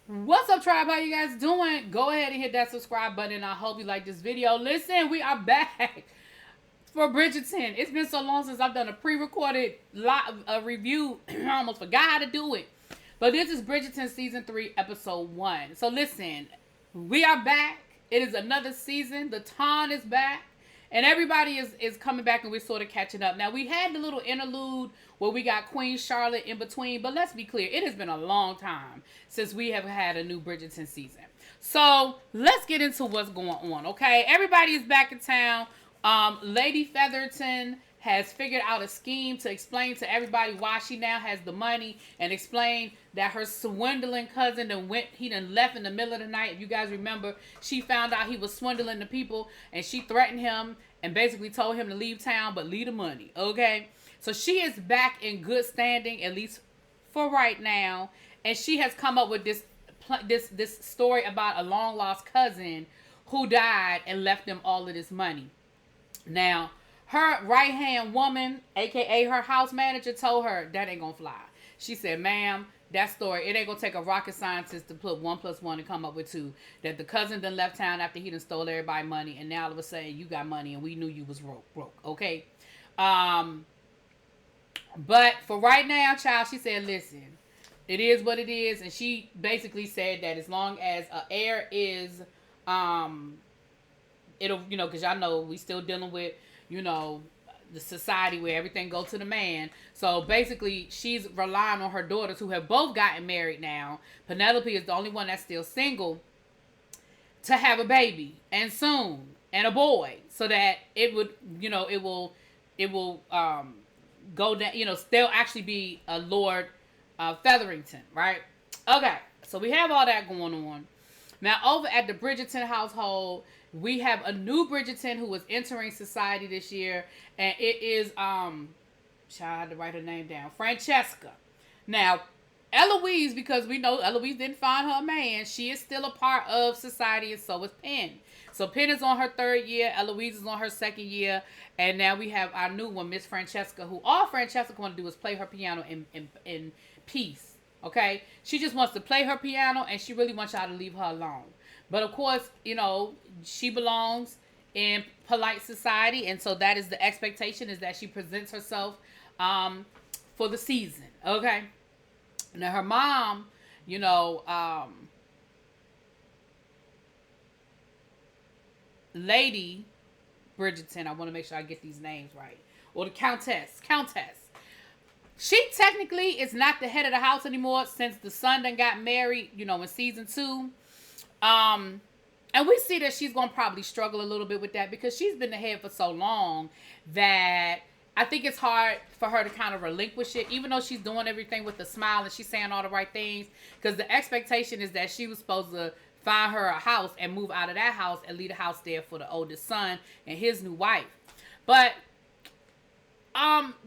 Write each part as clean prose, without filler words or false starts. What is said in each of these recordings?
What's up, tribe? How you guys doing? Go ahead and hit that subscribe button. I hope you like this video. Listen, we are back for Bridgerton. It's been so long since I've done a pre-recorded live review. I almost forgot how to do it. But this is Bridgerton Season 3, Episode 1. So listen, we are back. It is another season. The Ton is back. And everybody is coming back and we're sort of catching up. Now, we had the little interlude where we got Queen Charlotte in between. But let's be clear. It has been a long time since we have had a new Bridgerton season. So, let's get into what's going on, okay? Everybody is back in town. Lady Featherton has figured out a scheme to explain to everybody why she now has the money and explain that her swindling cousin he done left in the middle of the night. If you guys remember, she found out he was swindling the people and she threatened him and basically told him to leave town but leave the money, okay? So she is back in good standing, at least for right now, and she has come up with this story about a long lost cousin who died and left them all of this money. Now, her right-hand woman, a.k.a. her house manager, told her that ain't gonna fly. She said, ma'am, that story, it ain't gonna take a rocket scientist to put 1 + 1 and come up with 2. That the cousin done left town after he done stole everybody money, and now all of a sudden you got money and we knew you was broke, okay? But for right now, child, she said, listen, it is what it is. And she basically said that as long as an heir is, it'll, because y'all know we still dealing with, the society where everything goes to the man. So basically, she's relying on her daughters who have both gotten married now. Penelope is the only one that's still single to have a baby and soon and a boy, so that it would, it will go down. There'll actually be a Lord Featherington, right? Okay, so we have all that going on. Now, over at the Bridgerton household, we have a new Bridgerton who is entering society this year, and it is I had to write her name down, Francesca. Now, Eloise, because we know Eloise didn't find her man, she is still a part of society, and so is Penn. So Penn is on her 3rd year, Eloise is on her 2nd year, and now we have our new one, Miss Francesca, who all Francesca want to do is play her piano in peace. Okay, she just wants to play her piano, and she really wants y'all to leave her alone. But of course, she belongs in polite society, and so that is the expectation, is that she presents herself for the season. Okay. Now her mom, Lady Bridgerton, I want to make sure I get these names right, or the Countess. She technically is not the head of the house anymore since the son done got married, in season 2. And we see that she's going to probably struggle a little bit with that because she's been the head for so long that I think it's hard for her to kind of relinquish it, even though she's doing everything with a smile and she's saying all the right things, because the expectation is that she was supposed to find her a house and move out of that house and leave the house there for the oldest son and his new wife. But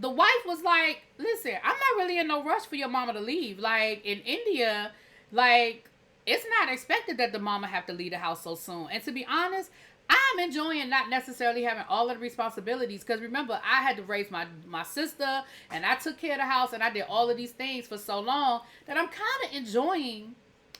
the wife was like, listen, I'm not really in no rush for your mama to leave. Like, in India, like, it's not expected that the mama have to leave the house so soon. And to be honest, I'm enjoying not necessarily having all of the responsibilities, because remember, I had to raise my sister, and I took care of the house, and I did all of these things for so long that I'm kind of enjoying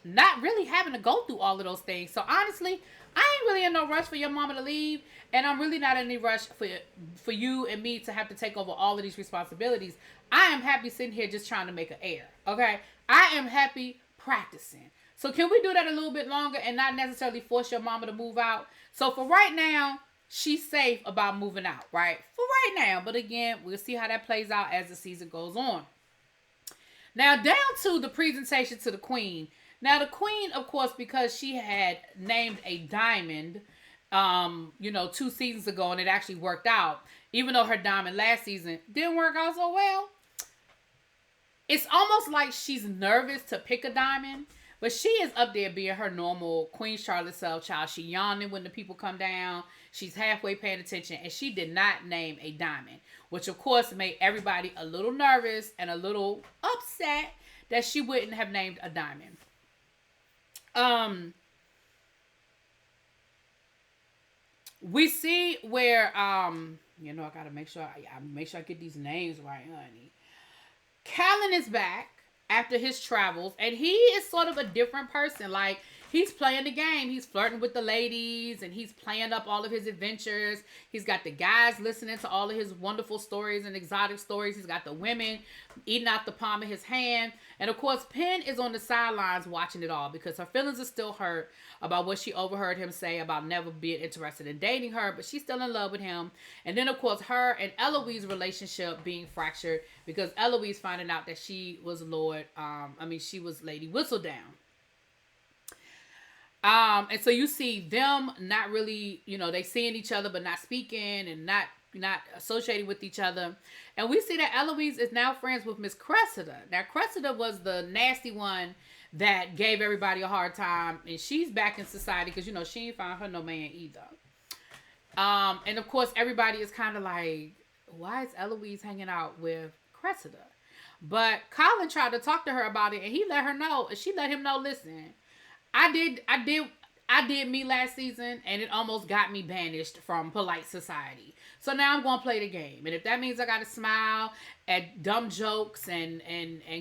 not really having to go through all of those things. So honestly, I ain't really in no rush for your mama to leave, and I'm really not in any rush for you and me to have to take over all of these responsibilities. I am happy sitting here just trying to make an heir, okay? I am happy practicing. So can we do that a little bit longer and not necessarily force your mama to move out? So for right now, she's safe about moving out, right? For right now. But again, we'll see how that plays out as the season goes on. Now, down to the presentation to the queen. Now, the queen, of course, because she had named a diamond, 2 seasons ago, and it actually worked out. Even though her diamond last season didn't work out so well, it's almost like she's nervous to pick a diamond. But she is up there being her normal Queen Charlotte self, child. She yawning when the people come down. She's halfway paying attention. And she did not name a diamond, which of course made everybody a little nervous and a little upset that she wouldn't have named a diamond. We see where, I gotta make sure I get these names right, honey. Callan is back. after his travels, and he is sort of a different person. Like, he's playing the game. He's flirting with the ladies, and he's playing up all of his adventures. He's got the guys listening to all of his wonderful stories and exotic stories. He's got the women eating out the palm of his hand. And of course, Penn is on the sidelines watching it all because her feelings are still hurt about what she overheard him say about never being interested in dating her, but she's still in love with him. And then, of course, her and Eloise's relationship being fractured because Eloise finding out that she was she was Lady Whistledown. And so you see them not really, they seeing each other but not speaking and not associating with each other. And we see that Eloise is now friends with Miss Cressida. Now, Cressida was the nasty one that gave everybody a hard time, and she's back in society because, she ain't found her no man either. And of course, everybody is kind of like, why is Eloise hanging out with Cressida? But Colin tried to talk to her about it, and he let her know, and she let him know, listen, I did me last season, and it almost got me banished from polite society. So now I'm going to play the game. And if that means I got to smile at dumb jokes and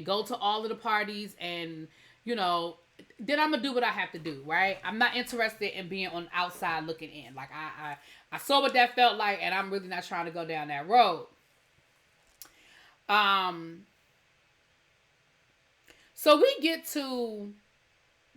go to all of the parties and, then I'm going to do what I have to do, right? I'm not interested in being on outside looking in. Like, I saw what that felt like, and I'm really not trying to go down that road. So we get to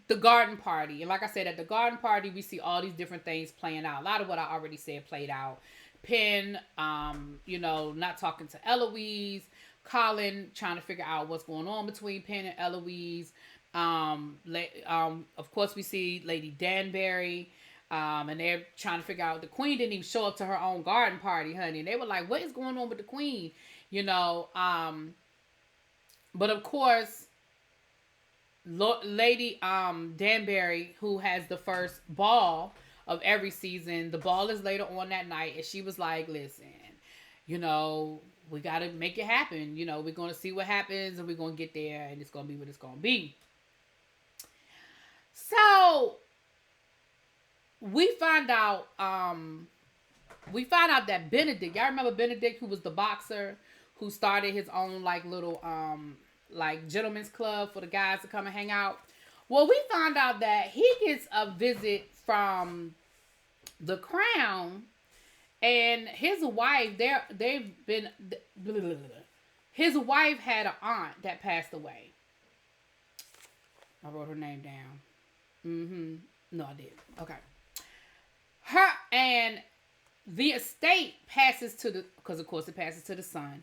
the garden party. And like I said, at the garden party, we see all these different things playing out. A lot of what I already said played out. Penn, not talking to Eloise. Colin trying to figure out what's going on between Penn and Eloise. Of course, we see Lady Danbury. And they're trying to figure out, the queen didn't even show up to her own garden party, honey. And they were like, what is going on with the queen? But of course, Lady Danbury, who has the first ball of every season, the ball is later on that night, and she was like, listen, we got to make it happen. We're going to see what happens, and we're going to get there, and it's going to be what it's going to be. So we find out that Benedict, y'all remember Benedict, who was the boxer, who started his own little gentlemen's club for the guys to come and hang out. Well, we found out that he gets a visit from the crown, and his wife, his wife had an aunt that passed away. I wrote her name down. No, I didn't. Okay. Her and the estate passes because of course it passes to the son.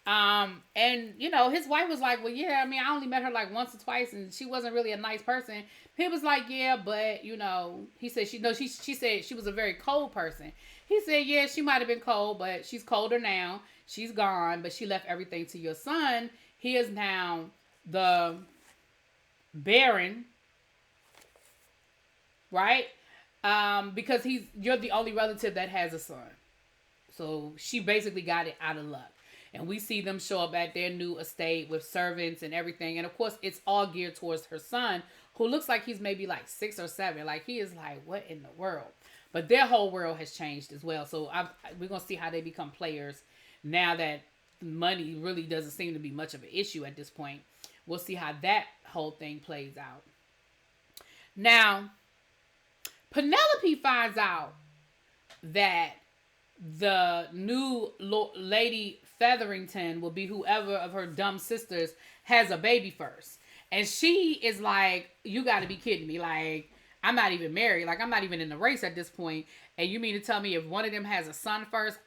And his wife was like, well, yeah, I only met her once or twice, and she wasn't really a nice person. He was like, yeah, but he said she said she was a very cold person. He said, yeah, she might have been cold, but she's colder now. She's gone, but she left everything to your son. He is now the Baron, right? Because you're the only relative that has a son. So she basically got it out of luck. And we see them show up at their new estate with servants and everything. And of course, it's all geared towards her son, who looks like he's maybe 6 or 7. He is what in the world? But their whole world has changed as well. So we're going to see how they become players now that money really doesn't seem to be much of an issue at this point. We'll see how that whole thing plays out. Now, Penelope finds out that the new Lady Featherington will be whoever of her dumb sisters has a baby first. And she is like, you got to be kidding me. I'm not even married. I'm not even in the race at this point. And you mean to tell me if one of them has a son first,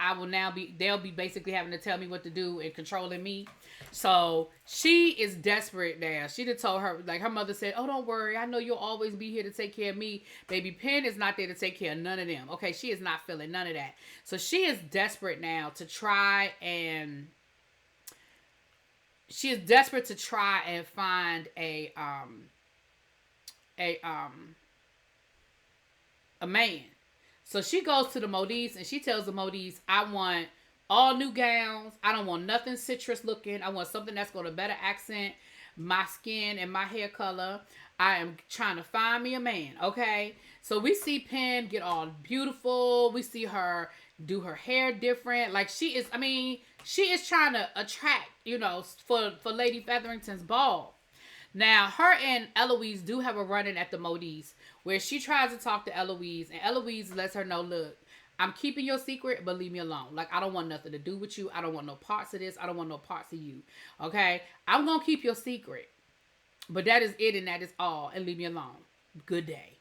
they'll be basically having to tell me what to do and controlling me. So she is desperate now. She done told her, her mother said, oh, don't worry. I know you'll always be here to take care of me. Baby Penn is not there to take care of none of them. Okay, she is not feeling none of that. So she is desperate now to try and find a man. So she goes to the modiste and she tells the modiste, I want all new gowns. I don't want nothing citrus looking. I want something that's going to better accent my skin and my hair color. I am trying to find me a man. Okay. So we see Penn get all beautiful. We see her do her hair different. She is trying to attract, for Lady Featherington's ball. Now, her and Eloise do have a run-in at the Modis where she tries to talk to Eloise, and Eloise lets her know, look, I'm keeping your secret, but leave me alone. Like, I don't want nothing to do with you. I don't want no parts of this. I don't want no parts of you. Okay? I'm going to keep your secret. But that is it, and that is all. And leave me alone. Good day.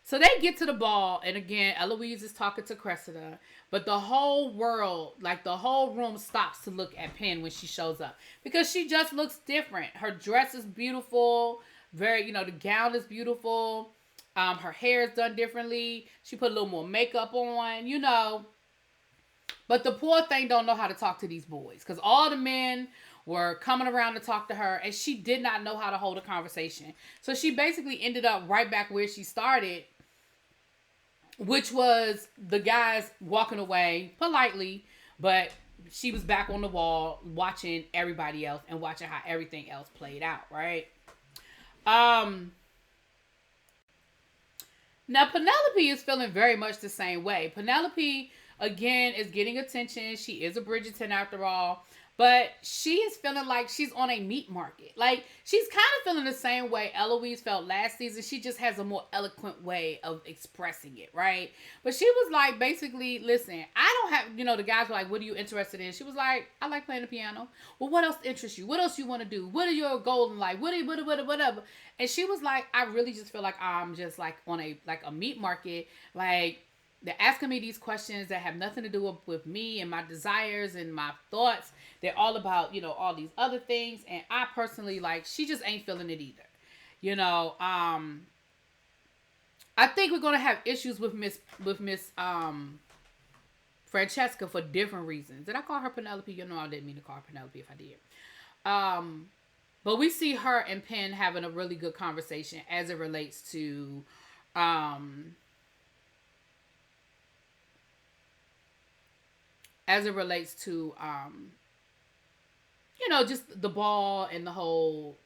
So they get to the ball, and again, Eloise is talking to Cressida, but the whole world, like the whole room stops to look at Penn when she shows up because she just looks different. Her dress is beautiful, very, the gown is beautiful. Her hair is done differently. She put a little more makeup on. But the poor thing don't know how to talk to these boys because all the men were coming around to talk to her, and she did not know how to hold a conversation. So she basically ended up right back where she started, which was the guys walking away politely, but she was back on the wall watching everybody else and watching how everything else played out, right? Now Penelope is feeling very much the same way. Penelope, again, is getting attention. She is a Bridgerton after all. But she is feeling like she's on a meat market. Like, she's kind of feeling the same way Eloise felt last season. She just has a more eloquent way of expressing it, right? But she was like, basically, listen, I don't have, the guys were like, what are you interested in? She was like, I like playing the piano. Well, what else interests you? What else you want to do? What are your goals in life? Whatever. And she was like, I really just feel like I'm just like on a meat market. Like, they're asking me these questions that have nothing to do with me and my desires and my thoughts. They're all about, all these other things. And I personally, she just ain't feeling it either. I think we're going to have issues with Miss Francesca for different reasons. Did I call her Penelope? I didn't mean to call her Penelope if I did. But we see her and Penn having a really good conversation as it relates to, just the ball and the whole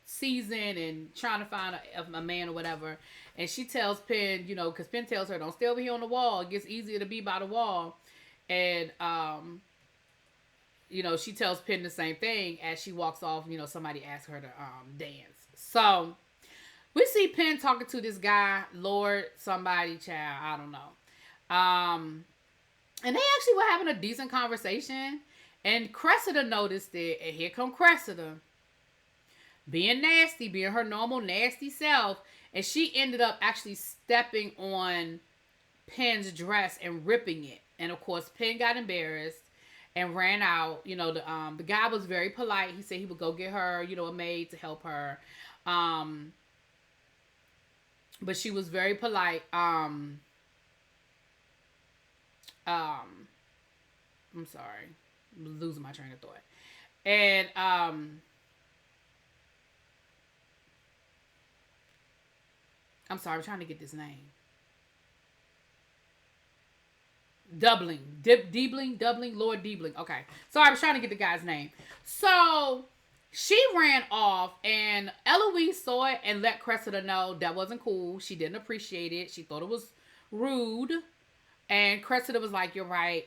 season and trying to find a man or whatever. And she tells Penn, because Penn tells her, don't stay over here on the wall. It gets easier to be by the wall. And, she tells Penn the same thing as she walks off. Somebody asks her to dance. So we see Penn talking to this guy, Lord somebody, child, I don't know. And they actually were having a decent conversation. And Cressida noticed it. And here come Cressida. Being nasty. Being her normal nasty self. And she ended up actually stepping on Penn's dress and ripping it. And of course, Penn got embarrassed and ran out. The guy was very polite. He said he would go get her, a maid to help her. But she was very polite. I'm sorry. I'm losing my train of thought. And I'm sorry, I'm trying to get this name. Doubling, Lord Diebling. Okay. So I was trying to get the guy's name. So she ran off, and Eloise saw it and let Cressida know that wasn't cool. She didn't appreciate it. She thought it was rude. And Cressida was like, you're right,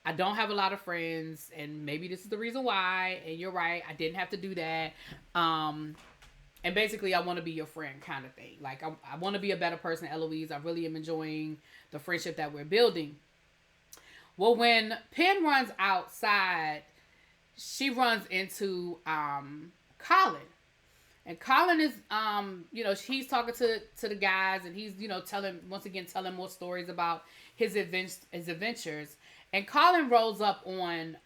I don't have a lot of friends, and maybe this is the reason why, and you're right, I didn't have to do that. And basically, I want to be your friend kind of thing. Like, I want to be a better person, Eloise. I really am enjoying the friendship that we're building. Well, when Penn runs outside, she runs into Colin. And Colin is, he's talking to the guys, and he's, telling more stories about his adventures. And Colin rolls up on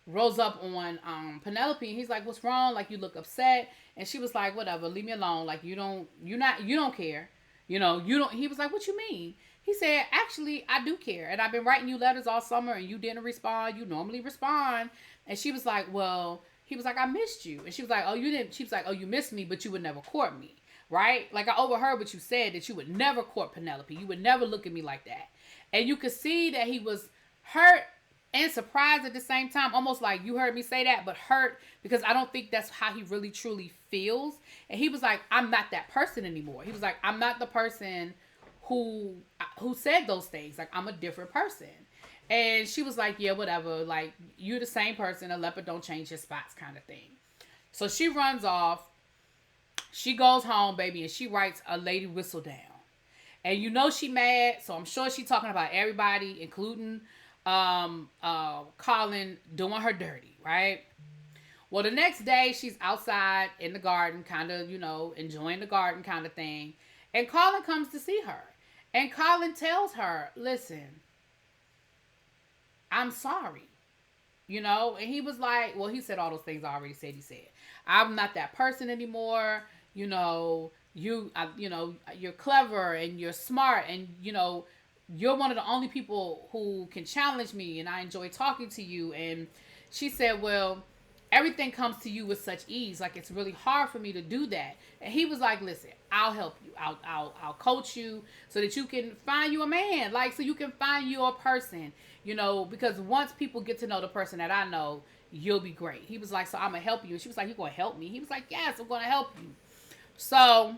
Penelope, and he's like, "What's wrong? Like, you look upset." And she was like, "Whatever, leave me alone. Like, you don't care. You don't." He was like, "What you mean?" He said, "Actually, I do care, and I've been writing you letters all summer, and you didn't respond. You normally respond." And she was like, "Well," he was like, "I missed you." And she was like, "Oh, you didn't." She was like, "Oh, you missed me, but you would never court me, right? Like, I overheard what you said, that you would never court Penelope. You would never look at me like that." And you could see that he was hurt and surprised at the same time, almost like, you heard me say that, but hurt, because I don't think that's how he really truly feels. And he was like, "I'm not that person anymore." He was like, "I'm not the person who said those things. Like, I'm a different person." And she was like, yeah, whatever. Like, you the same person. A leopard don't change his spots kind of thing. So she runs off. She goes home, baby, and she writes a lady whistle down. And you know she mad, so I'm sure she talking about everybody, including Colin doing her dirty, right? Well, the next day, she's outside in the garden, kind of, enjoying the garden kind of thing. And Colin comes to see her. And Colin tells her, listen, I'm sorry. And he was like, well, he said all those things I already said he said. I'm not that person anymore. You're clever and you're smart and, you're one of the only people who can challenge me and I enjoy talking to you. And she said, well, everything comes to you with such ease. Like, it's really hard for me to do that. And he was like, listen, I'll help you. I'll coach you so that you can find you a man. Like, so you can find you a person, because once people get to know the person that I know, you'll be great. He was like, so I'm going to help you. And she was like, you're going to help me? He was like, yes, I'm going to help you. So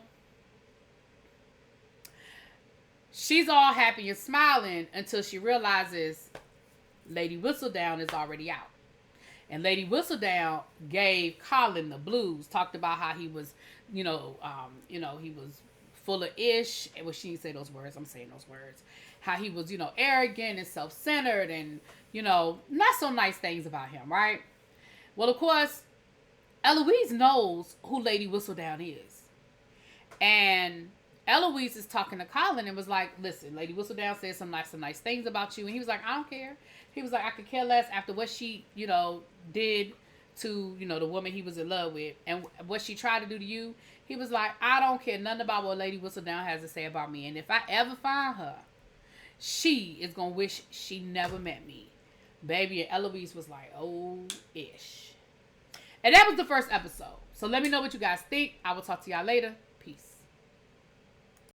she's all happy and smiling until she realizes Lady Whistledown is already out. And Lady Whistledown gave Colin the blues. Talked about how he was, he was full of ish. Well, she didn't say those words. I'm saying those words. How he was, arrogant and self-centered and, not so nice things about him, right? Well, of course, Eloise knows who Lady Whistledown is. And Eloise is talking to Colin and was like, listen, Lady Whistledown said some nice things about you. And he was like, I don't care. He was like, I could care less after what she, did to, the woman he was in love with and what she tried to do to you. He was like, I don't care nothing about what Lady Whistledown has to say about me. And if I ever find her, she is going to wish she never met me. Baby, and Eloise was like, oh, ish. And that was the first episode. So let me know what you guys think. I will talk to y'all later.